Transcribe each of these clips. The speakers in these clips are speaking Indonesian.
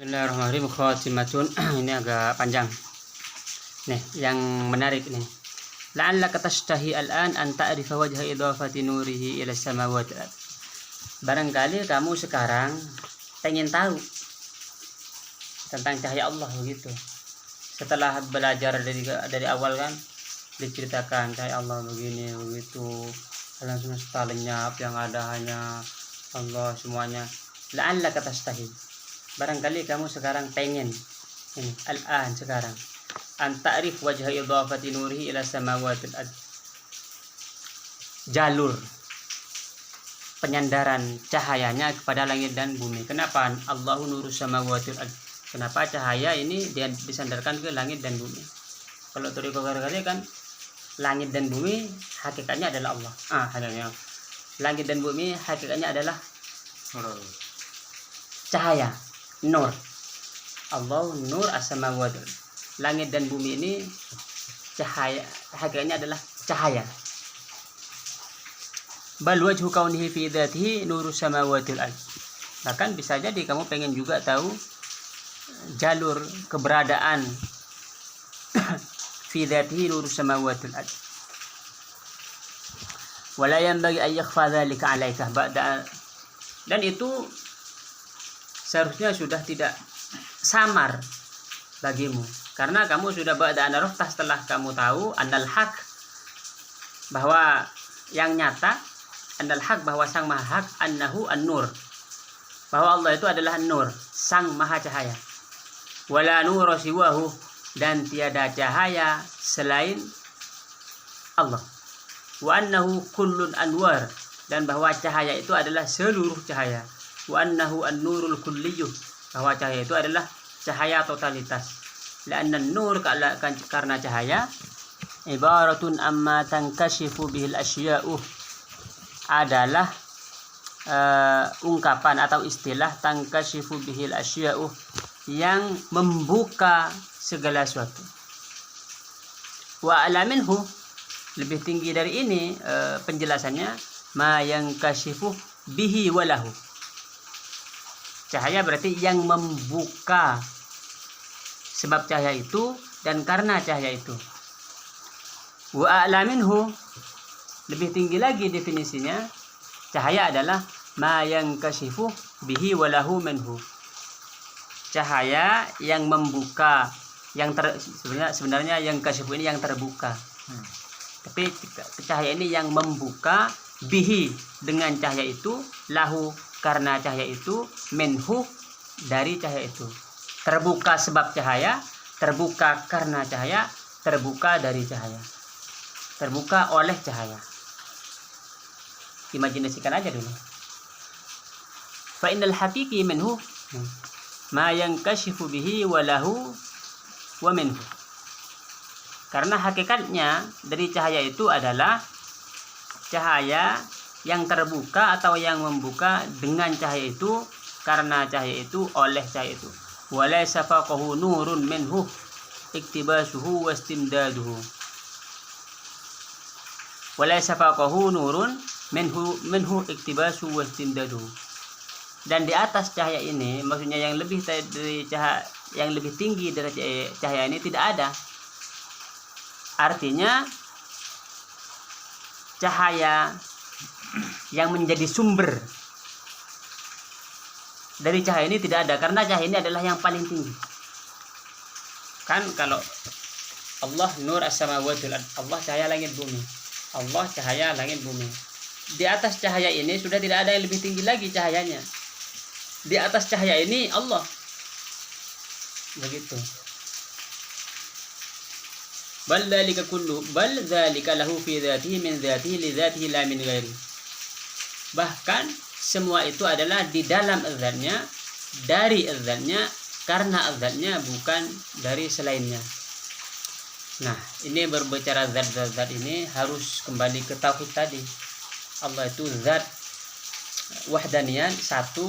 Bismillahirrahmanirrahim. Khatimatun. Ini agak panjang. Nih, yang menarik nih. La'allaka tashtahi al'an an ta'rifa wajha idhafati nurihi ila samawati. Barangkali kamu sekarang pengen tahu tentang cahaya Allah begitu. Setelah belajar dari awal kan diceritakan cahaya Allah begini begitu. Alam semesta lenyap, yang ada hanya Allah semuanya. La'allaka tashtahi. Barangkali kamu sekarang pengen ini al-an sekarang an ta'rif wajha idhafati nurihi ila samawati al-ard, jalur penyandaran cahayanya kepada langit dan bumi. Kenapa Allahu nuru samawati al-ard? Kenapa cahaya ini dia disandarkan ke langit dan bumi? Kalau tariqah kali kan langit dan bumi hakikatnya adalah Allah. Hakikatnya langit dan bumi hakikatnya adalah cahaya, nur. Allah nur as-samawati. Langit dan bumi ini cahaya, hakikatnya adalah cahaya. Bal wajhu kaunihi fi dzatihi nuru samawati al-ard. Bahkan bisa jadi kamu pengen juga tahu jalur keberadaan fi dzatihi nuru samawati al-ard. Wala yanbaghi an yakhfa dzalika 'alaika ba'da, dan itu seharusnya sudah tidak samar bagimu, karena kamu sudah ba'da an arafta, setelah kamu tahu annal haq, bahwa yang nyata, annal haq, bahwa sang maha hak, annahu an-nur, bahwa Allah itu adalah nur, sang maha cahaya. Wala nura siwahu, dan tiada cahaya selain Allah. Wa annahu kullun anwar, dan bahwa cahaya itu adalah seluruh cahaya. Wa annahu an-nurul kulliyuh, bahwa cahaya itu adalah cahaya totalitas. La'anna an-nur, karena cahaya, ibaratun amma tankashifu bihil asya'u, adalah ungkapan atau istilah tankashifu bihil asya'u, yang membuka segala sesuatu. Wa ala minhu, lebih tinggi dari ini penjelasannya, ma yang kashifu bihi walahu. Cahaya berarti yang membuka sebab cahaya itu dan karena cahaya itu. Wa a'la minhu, lebih tinggi lagi definisinya, cahaya adalah ma yang kashifu bihi walahu minhu. Cahaya yang membuka, yang sebenarnya yang kashifu ini yang terbuka. Tapi cahaya ini yang membuka, bihi, dengan cahaya itu, lahu, karena cahaya itu, minhu, dari cahaya itu. Terbuka sebab cahaya, terbuka karena cahaya, terbuka dari cahaya, terbuka oleh cahaya. Imajinasikan aja dulu. Fa innal haqiqi minhu ma yankashifu bihi wa lahu wa minhu. Karena hakikatnya dari cahaya itu adalah cahaya yang terbuka atau yang membuka dengan cahaya itu, karena cahaya itu, oleh cahaya itu. Walaysa faqahu nurun minhu iktibasuhu wastimdaduhu. Walaysa faqahu nurun minhu iktibasuhu wastimdaduhu. Dan di atas cahaya ini, maksudnya yang lebih dari cahaya, yang lebih tinggi dari cahaya ini tidak ada. Artinya cahaya yang menjadi sumber dari cahaya ini tidak ada, karena cahaya ini adalah yang paling tinggi. Kan kalau Allah nur as-samawati wal ard, Allah cahaya langit bumi, Allah cahaya langit bumi. Di atas cahaya ini sudah tidak ada yang lebih tinggi lagi cahayanya. Di atas cahaya ini Allah. Begitu. Bal dzalika kullu, bal dzalika lahu fi dzatihi min dzatihi li dzatihi la min ghairi. Bahkan semua itu adalah di dalam azatnya, dari azatnya, karena azatnya, bukan dari selainnya. Nah, ini berbicara zat-zat ini harus kembali ke tauhid tadi. Allah itu zat wahdaniyan, satu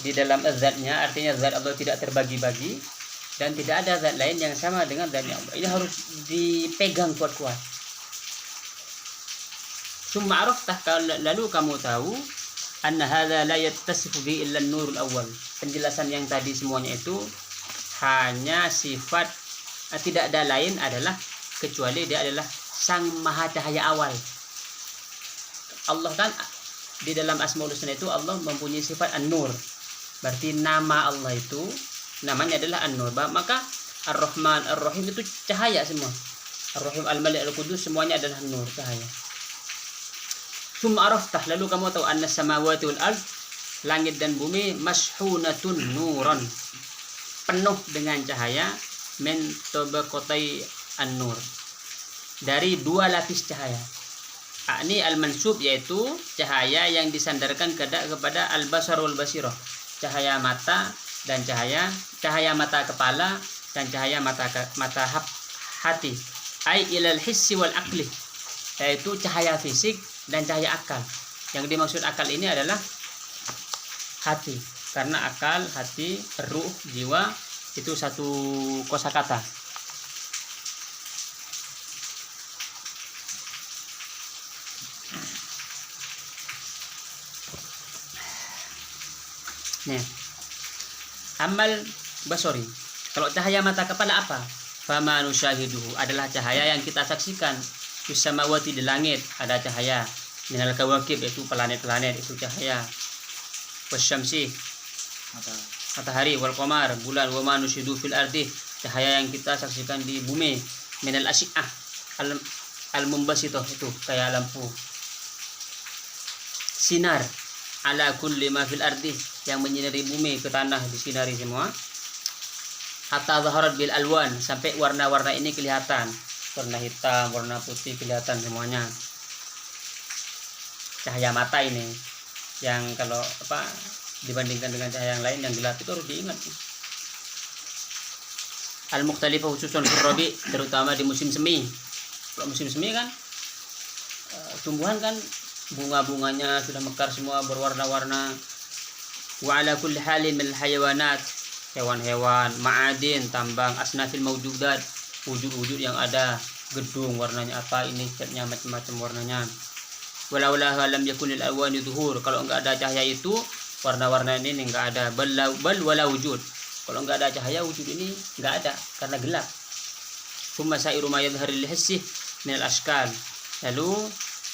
di dalam azatnya, artinya zat Allah tidak terbagi-bagi, dan tidak ada zat lain yang sama dengan zatnya Allah. Ini harus dipegang kuat-kuat. Summa araftah, lalu kamu tahu, anna hadza la yattasifu bi illa an-nurul awwal. Penjelasan yang tadi semuanya itu hanya sifat tidak ada lain adalah kecuali dia adalah sang maha cahaya awal. Allah kan di dalam Asmaul Husna itu Allah mempunyai sifat An-Nur. Berarti nama Allah itu namanya adalah An-Nur. Maka Ar-Rahman, Ar-Rahim itu cahaya semua. Ar-Rahim, Al-Malik, Al-Qudus semuanya adalah nur, cahaya. Summa araftah, lalu kamu tahu anna samawati wal ard, langit dan bumi mashhunatun nuran, penuh dengan cahaya, min tabaqatai an-nur, dari dua lapis cahaya. Ini al-mansub, yaitu cahaya yang disandarkan kepada al-basar wal basirah, cahaya mata dan cahaya mata kepala dan cahaya mata hati. Ai ilal hissi wal aqli, yaitu cahaya fisik dan cahaya akal. Yang dimaksud akal ini adalah hati, karena akal, hati, ruh, jiwa itu satu kosakata. Nah, amal basori, kalau cahaya mata kepala apa? Fama nusyahiduhu, adalah cahaya yang kita saksikan. Bisamawati, di langit ada cahaya. Minal kawakib, itu planet-planet, itu cahaya. Wasyamsi, matahari. Wal qamar, bulan. Wa ma nusyahidu fil ardi, cahaya yang kita saksikan di bumi. Minal asyi'ah al-mumbasitoh, itu kayak lampu. Sinar ala kulli ma fil ardi, yang menyinari bumi ke tanah disinari semua. Hatta zaharat bil alwan, sampai warna-warna ini kelihatan, warna hitam, warna putih kelihatan semuanya. Cahaya mata ini yang kalau dibandingkan dengan cahaya yang lain yang gelap itu harus diingat. Al-mukhtalifah khususun fil rabi, terutama di musim semi. Kalau musim semi kan tumbuhan kan bunga-bunganya sudah mekar semua berwarna-warna. Wa ala kulli halin min hayawanat, hewan-hewan, ma'adin, tambang, asnafil mawjudat, wujud-wujud yang ada, gedung warnanya apa, ini catnya macam-macam warnanya. Walau lam yakunil alwani zuhur, kalau enggak ada cahaya itu warna-warna ini enggak ada. Bal wala wujud, kalau enggak ada cahaya wujud ini enggak ada karena gelap. Summa sa'iru ma yadhharil hissi minal ashkal, lalu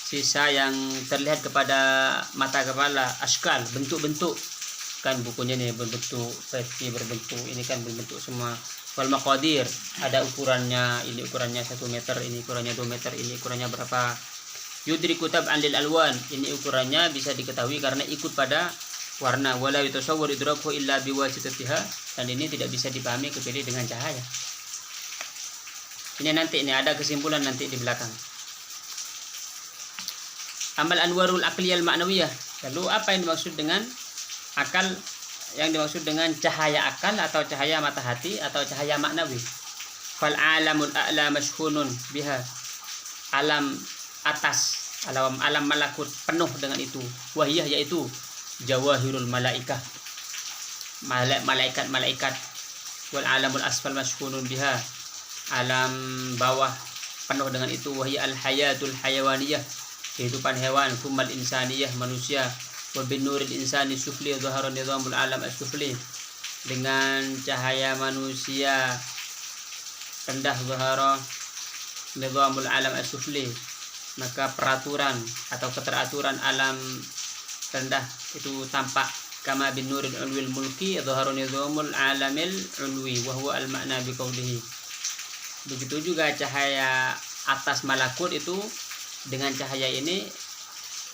sisa yang terlihat kepada mata kepala, ashkal, bentuk-bentuk. Kan bukunya ini berbentuk peti, berbentuk ini kan berbentuk semua. Wal maqadir, ada ukurannya, ini ukurannya 1 meter, ini ukurannya 2 meter, ini ukurannya berapa. Yudriku tab'an lil alwan, ini ukurannya bisa diketahui karena ikut pada warna. Wala yutasawwar idraku illa biwasitatiha, dan ini tidak bisa dipahami kecuali dengan cahaya. Ini nanti, ini ada kesimpulan nanti di belakang. Amal anwarul aqliyal ma'nawiyah, lalu apa yang dimaksud dengan akal, yang dimaksud dengan cahaya akal atau cahaya mata hati atau cahaya maknawi. Fal alamul a'la mashhunun biha, alam atas, alam malakut penuh dengan itu. Wahiyah, yaitu jawahirul malaikah, malaikat. Wal alamul asfal mashhunun biha, alam bawah penuh dengan itu. Wahiyah al hayatul hayawaniyah, kehidupan hewan. Kumal insaniyah, manusia. Wa bin nuril insani sufli dhahara nizamul alam as-sufli, dengan cahaya manusia rendah dhahara nizamul alam as-sufli, maka peraturan atau keteraturan alam rendah itu tampak. Kama bin nuril ulwil mulki dhahara nizamul alamil ulwi wa huwa al-ma'na bi qawlihi. Begitu juga cahaya atas malakut itu, dengan cahaya ini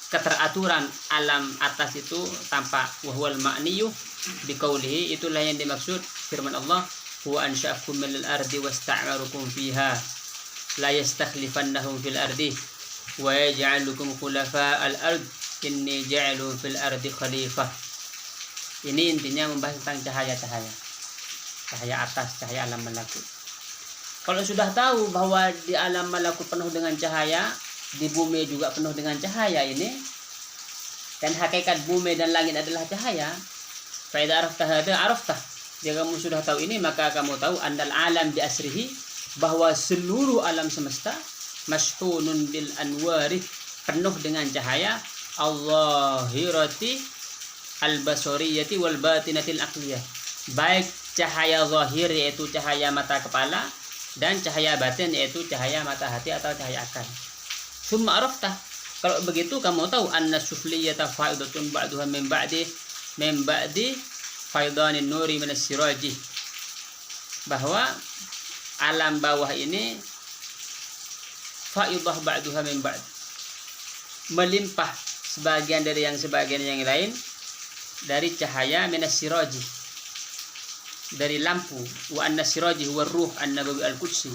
keteraturan alam atas itu tampak. Wahwal ma'niyu biqaulihi, itulah yang dimaksud firman Allah, huwa ansha'akum minal ardi wasta'marukum fiha la yastakhlifannahum fil ardi wa yaj'alukum khulafa'al ard inni ja'alun fil ardi khalifah. Ini intinya membahas tentang cahaya atas, cahaya alam malakut. Kalau sudah tahu bahwa di alam malakut penuh dengan cahaya, di bumi juga penuh dengan cahaya ini, dan hakikat bumi dan langit adalah cahaya. Fa idza araftah hada araftah, jika kamu sudah tahu ini maka kamu tahu andal alam bi asrihi, bahwa seluruh alam semesta mashhunun bil anwari, penuh dengan cahaya. al-zahirati al-basariyati wal batinatil aqliyah. Baik cahaya zahir yaitu cahaya mata kepala dan cahaya batin yaitu cahaya mata hati atau cahaya akal. Summa arafta, kalau begitu kamu tahu anna sufliyata faidatun ba'duha min ba'di faidanin nuri minas siraji, bahwa alam bawah ini faidah ba'duha min ba'd, melimpah sebagian dari sebagian yang lain dari cahaya minas siraji, dari lampu. Wa anna siraji huwa ruh an-nabawi al-qudsi,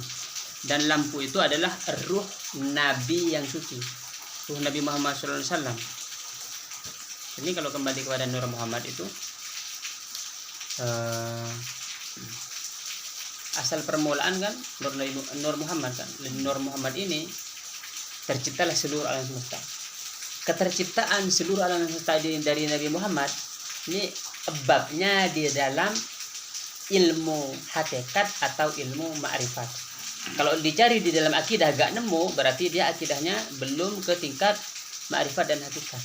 dan lampu itu adalah ruh Nabi yang suci, ruh Nabi Muhammad SAW. Ini kalau kembali kepada Nur Muhammad itu asal permulaan kan Nur Muhammad kan. Nur Muhammad ini terciptalah seluruh alam semesta. Keterciptaan seluruh alam semesta dari Nabi Muhammad ini babnya di dalam ilmu hakikat atau ilmu ma'rifat. Kalau dicari di dalam akidah gak nemu, berarti dia akidahnya belum ke tingkat ma'rifat dan hakikat.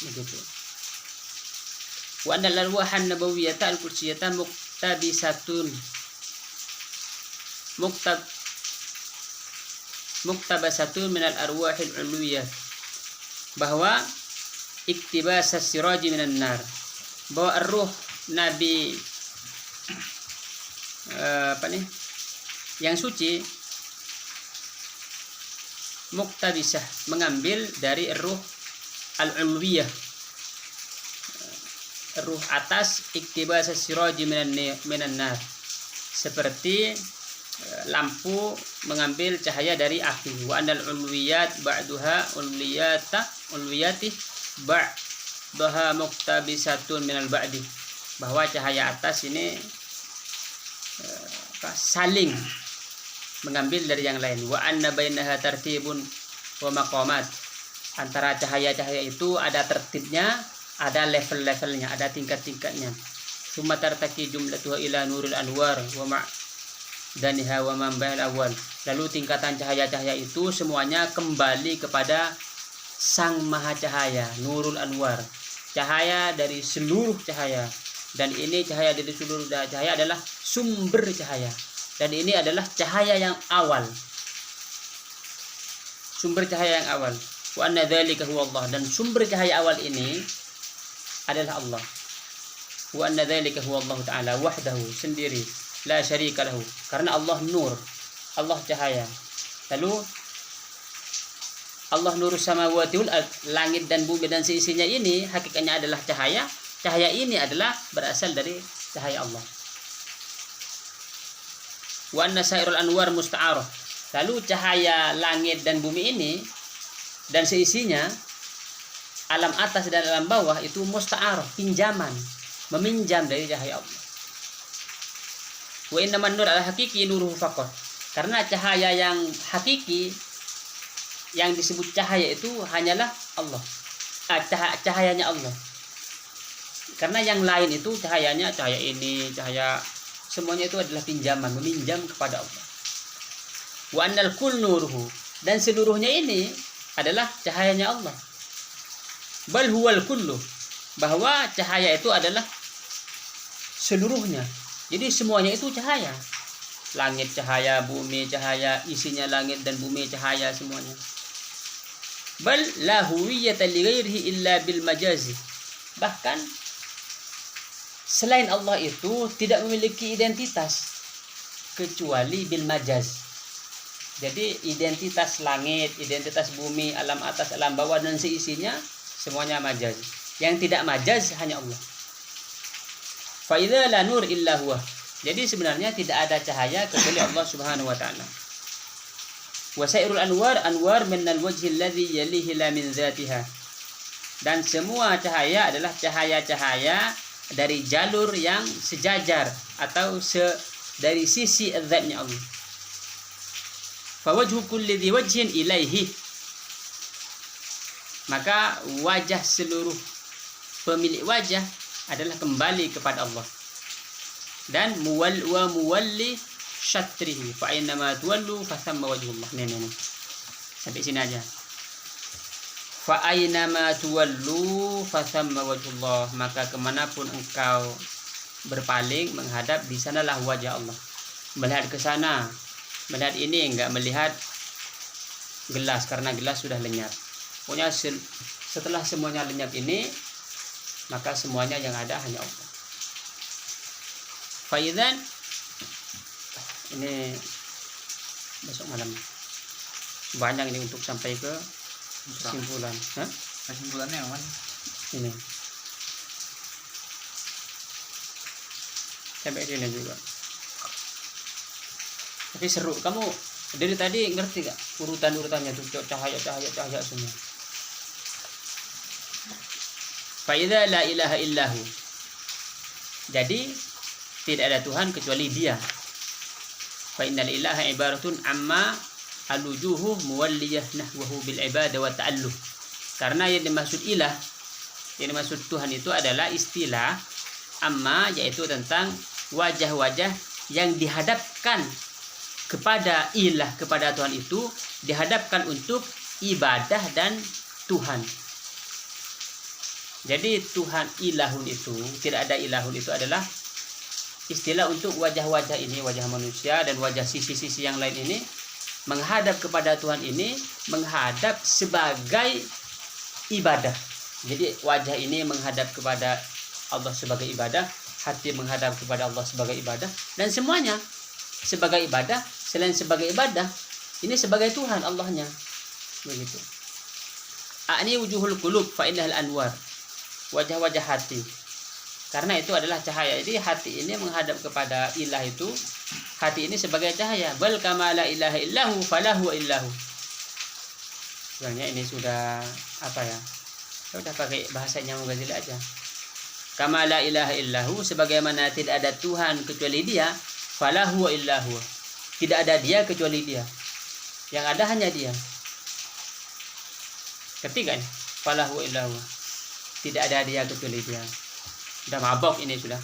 Begitu. Wa anna al-arwahan nabawiyyata al-qudsiyata muktabasatun min al-arwahil uluwiyah, bahwa iktibas as-siraji minan nar, bahwa ar-ruh Nabi yang suci muktabisah, mengambil dari ruh al-ulwiyah, ruh atas, iktibas as-siraji minan nar, seperti lampu mengambil cahaya dari api. Wa anal ulwiyat ba'duha ulwiyati ba'daha muktabisatun minal ba'di, bahwa cahaya atas ini saling mengambil dari yang lain. Wa anna bainaha tartibun wa maqamat, antara cahaya-cahaya itu ada tertibnya, ada level-levelnya, ada tingkat-tingkatnya. Summa tartaki jumlatuha ila nurul anwar wa ma'daniha wa manba'il awal, lalu tingkatan cahaya-cahaya itu semuanya kembali kepada sang maha cahaya, nurul anwar, cahaya dari seluruh cahaya. Dan ini cahaya dari seluruh cahaya adalah sumber cahaya, dan ini adalah cahaya yang awal, sumber cahaya yang awal. Wa anna dzalika huwa Allah, dan sumber cahaya awal ini adalah Allah. Wa anna dzalika huwa Allah Ta'ala wahdahu, sendiri, la syarika lahu, karena Allah nur, Allah cahaya. Lalu Allah nurus samawati wal ard, langit dan bumi dan seisinya ini hakikatnya adalah cahaya. Cahaya ini adalah berasal dari cahaya Allah. Wa anna sairul anwar musta'arah, lalu cahaya langit dan bumi ini dan seisinya, alam atas dan alam bawah itu musta'arah, pinjaman, meminjam dari cahaya Allah. Wa innaman nur al-hakiki nuruhu faqat, karena cahaya yang hakiki yang disebut cahaya itu hanyalah Allah, cahayanya Allah. Karena yang lain itu cahayanya, cahaya ini, cahaya, semuanya itu adalah pinjaman, meminjam kepada Allah. Wa annal kull nuruhu, dan seluruhnya ini adalah cahayanya Allah. Bal huwal kullu, bahwa cahaya itu adalah seluruhnya. Jadi semuanya itu cahaya. Langit cahaya, bumi cahaya, isinya langit dan bumi cahaya semuanya. Bal la huwiyyata li ghairihi illa bil majazi, bahkan selain Allah itu tidak memiliki identitas kecuali bil majaz. Jadi identitas langit, identitas bumi, alam atas, alam bawah dan seisinya semuanya majaz. Yang tidak majaz hanya Allah. Fa idza la nur illa huwa, jadi sebenarnya tidak ada cahaya kecuali Allah Subhanahu wa taala. Wa sairul anwar min al-wajhi alladhi yalihi la min dzatiha, dan semua cahaya adalah cahaya-cahaya dari jalur yang sejajar atau dari sisi zatnya Allah. Fa wajhu kulli dhi wajhin ilaihi, maka wajah seluruh pemilik wajah adalah kembali kepada Allah. Dan muwalli syatrihi fa inna ma tuwallu fa thamma wajhullah. Nih. Sampai sini aja. fa aynama tuwallu fathamma wajhullah, maka kemanapun engkau berpaling menghadap, di sanalah wajah Allah. Melihat ke sana, melihat ini, enggak melihat gelas karena gelas sudah lenyap. Pokoknya setelah semuanya lenyap ini, maka semuanya yang ada hanya Allah. Faidan, ini besok malam banyak ini untuk sampai ke kesimpulan. Kesimpulannya yang mana? Ini sampai sini juga. Tapi seru. Kamu dari tadi ngerti gak urutan-urutannya tuh, cahaya semua. Fa idza la ilaha illahu, jadi tidak ada Tuhan kecuali Dia. Fa innal ilaha ibaratun amma alujuhu muwalliyah nahwahu bil ibadah wa ta'alluh. Karena yang dimaksud ilah, yang dimaksud Tuhan itu adalah istilah amma, yaitu tentang wajah-wajah yang dihadapkan kepada ilah, kepada Tuhan itu, dihadapkan untuk ibadah dan Tuhan. Jadi Tuhan ilahun itu, tidak ada ilahun itu adalah istilah untuk wajah-wajah ini, wajah manusia dan wajah sisi-sisi yang lain ini menghadap kepada Tuhan ini, menghadap sebagai ibadah. Jadi wajah ini menghadap kepada Allah sebagai ibadah, hati menghadap kepada Allah sebagai ibadah, dan semuanya sebagai ibadah. Selain sebagai ibadah, ini sebagai Tuhan Allahnya. Begitu. A'ni wujuhul qulub fa innahal anwar. Wajah-wajah hati. Karena itu adalah cahaya. Jadi hati ini menghadap kepada ilah itu, hati ini sebagai cahaya. Bal kama la ilaha illahu falahu illahu. Sebenarnya ini sudah apa ya? Sudah pakai bahasanya Mughazali aja. Kama la ilaha illahu, sebagaimana tidak ada Tuhan kecuali Dia, falahu illahu. Tidak ada Dia kecuali Dia. Yang ada hanya Dia. Ketiga nih, falahu illahu. Tidak ada Dia kecuali Dia. Sudah mabok ini sudah.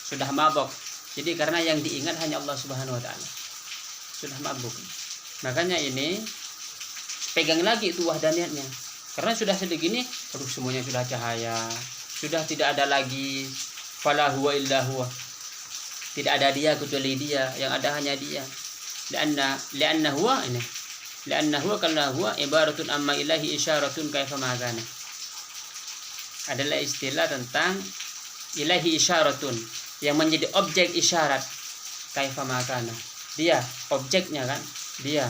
Sudah mabok. Jadi karena yang diingat hanya Allah Subhanahu wa taala. Sudah mabuk. Makanya ini pegang lagi itu wahdaniyatnya. Karena sudah segini, aduh semuanya sudah cahaya. Sudah tidak ada lagi falahu illahu. Tidak ada Dia kecuali Dia, yang ada hanya Dia. Lianna huwa ini. Lianna huwa kana huwa ibaratun amma ilahi isyaratun kaifa ma kana. Adalah istilah tentang ilahi isyaratun, yang menjadi objek isyarat. Kaifa makana, Dia objeknya kan, Dia.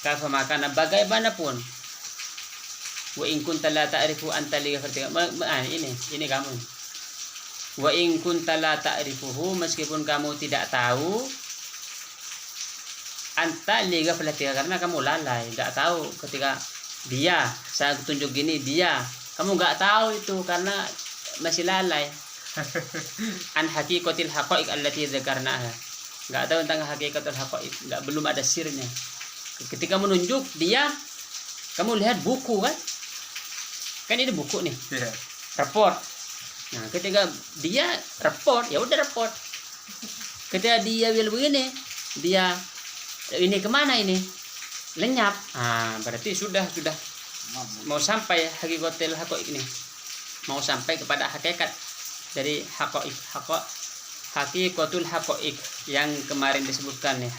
Kaifa makana, bagaimanapun. Wa in kunta la ta'rifu anta li ghafirtika. Ini kamu. Wa in kunta la ta'rifuhu, meskipun kamu tidak tahu, anta li ghafirtika, karena kamu lalai, enggak tahu ketika Dia, saya tunjuk gini Dia. Kamu nggak tahu itu karena masih lalai. An haqiqatil haqaiq allati dzakarnaha. Nggak tahu tentang hakikatul haqaiq, belum ada sirnya. Ketika menunjuk Dia, kamu lihat buku kan? Kan ini buku nih. Report. Nah, ketika Dia report, ya udah report. Ketika Dia bilang begini, Dia ini kemana ini? Lenyap. Berarti sudah mau sampai hakikatul haqaiq ini, mau sampai kepada hakikat dari hakikatul haqaiq yang kemarin disebutkan nih,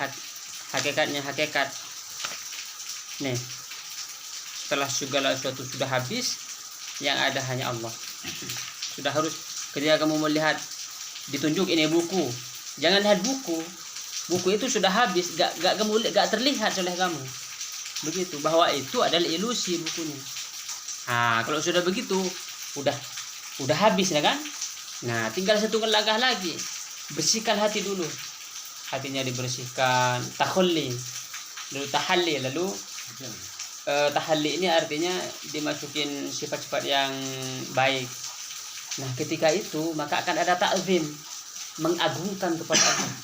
hakikatnya hakikat nih. Setelah segala sesuatu sudah habis, yang ada hanya Allah. Sudah harus, ketika kamu melihat ditunjuk ini buku, jangan lihat buku itu sudah habis, gak terlihat oleh kamu. Begitu, bahwa itu adalah ilusi bukunya. Kalau sudah begitu, udah habis ya kan? Nah, tinggal satu langkah lagi. Bersihkan hati dulu. Hatinya dibersihkan, takhalli, lalu tahalli, lalu tahalli ini artinya dimasukin sifat-sifat yang baik. Nah, ketika itu maka akan ada ta'zim, mengagungkan kepada Allah.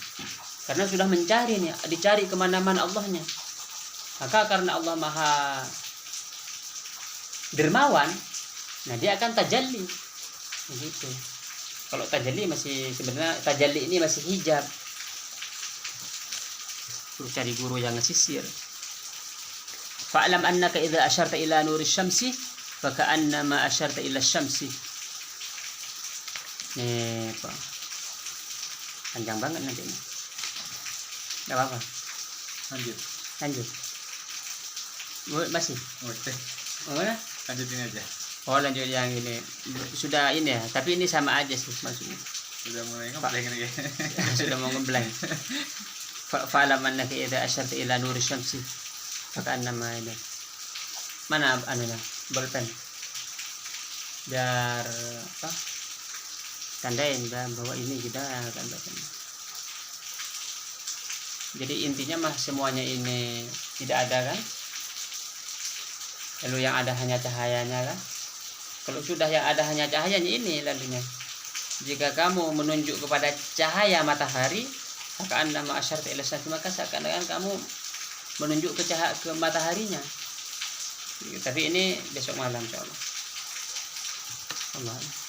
Karena sudah mencari nih, dicari kemana-mana Allahnya. Maka karena Allah Maha dermawan, nah Dia akan tajalli. Begitu. Kalau tajalli masih, sebenarnya tajalli ini masih hijab. Cari guru yang ngesisir. Fa'lam annaka idza asyarta ila nuri syamsi faka'annama asyarta ila syamsi. Nih, Pak. Panjang banget nanti ini. Enggak apa-apa. Lanjut. Lanjut. Masih. Oke. Mana? Lanjutin aja. Oh, lanjut yang ini. Sudah ini ya, tapi ini sama aja sih maksudnya. Udah mulai ngeblank ini. Sudah mau ngeblank. Fa'lam annaka idza asyarta ila nuri syamsi faka'annama ini. Mana anunya? Bolpen. Biar apa? Tandain bahwa ini kita tandakan. Jadi intinya mah semuanya ini tidak ada kan? Lalu yang ada hanya cahayanya kan? Kalau sudah yang ada hanya cahayanya ini lalunya. Jika kamu menunjuk kepada cahaya matahari, faka'annama asyarta ila syamsi, maka seakan-akan kamu menunjuk ke cahaya ke mataharinya. Tapi ini besok malam insyaallah. Allah.